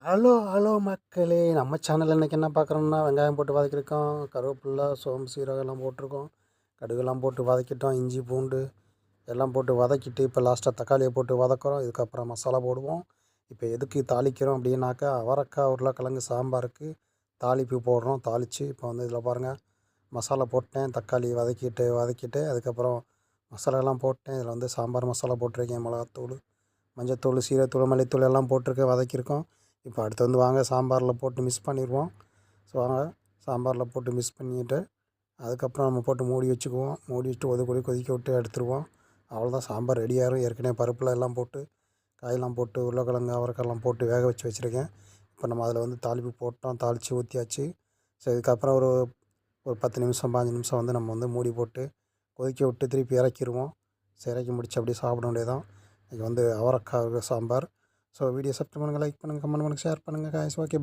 Hello hello மக்களே! நம்ம சேனல்ல இன்றைக்கி என்ன பார்க்குறோம்னா, வெங்காயம் போட்டு வதக்கியிருக்கோம், கருவேப்பில்ல, சோம்பு, சீரகம் எல்லாம் போட்டிருக்கோம், கடுகுலாம் போட்டு வதக்கிட்டோம், இஞ்சி, பூண்டு எல்லாம் போட்டு வதக்கிட்டு, இப்போ லாஸ்ட்டாக தக்காளியை போட்டு வதக்குறோம். இதுக்கப்புறம் மசாலா போடுவோம். இப்போ எதுக்கு தாளிக்கிறோம் அப்படின்னாக்கா, அவரைக்காய், உருளைக்கிழங்கு சாம்பாருக்கு தாளிப்பு போடுறோம். தாளித்து இப்போ வந்து இதில் பாருங்கள், மசாலா போட்டேன், தக்காளி வதக்கிட்டு அதுக்கப்புறம் மசாலாலாம் போட்டேன். இதில் வந்து சாம்பார் மசாலா போட்டிருக்கேன், மிளகாத்தூள், மஞ்சத்தூள், சீரகத்தூள், மல்லித்தூள் எல்லாம் போட்டிருக்கேன், வதக்கியிருக்கோம். இப்போ அடுத்து வந்து வாங்க சாம்பாரில் போட்டு மிக்ஸ் பண்ணிடுவோம். ஸோ வாங்க சாம்பாரில் போட்டு மிக்ஸ் பண்ணிவிட்டு அதுக்கப்புறம் நம்ம போட்டு மூடி வச்சுக்குவோம். மூடி வச்சுட்டு ஒரு கொதி கொதிக்க விட்டு எடுத்துருவோம். அவ்வளோதான், சாம்பார் ரெடியாகிரும். ஏற்கனவே பருப்பில் எல்லாம் போட்டு, காயெல்லாம் போட்டு, உருளைக்கிழங்கு, அவரைக்காய்லாம் போட்டு வேக வச்சுருக்கேன். இப்போ நம்ம அதில் வந்து தாளிப்பு போட்டோம், தாளித்து ஊற்றியாச்சு. ஸோ இதுக்கப்புறம் ஒரு ஒரு 10 நிமிஷம் 15 நிமிஷம் வந்து நம்ம வந்து மூடி போட்டு கொதிக்க விட்டு திருப்பி இறக்கிடுவோம். ஸோ இறக்கி முடிச்சு அப்படியே சாப்பிட வேண்டியதான். இன்றைக்கி வந்து அவரைக்காய் சாம்பார். ஸோ வீடியோ சப்ஸ்கிரைப் பண்ணுங்கள், லைக் பண்ணுங்கள், கமெண்ட் பண்ணுங்கள், ஷேர் பண்ணுங்கள் காய்ஸ். Okay, by.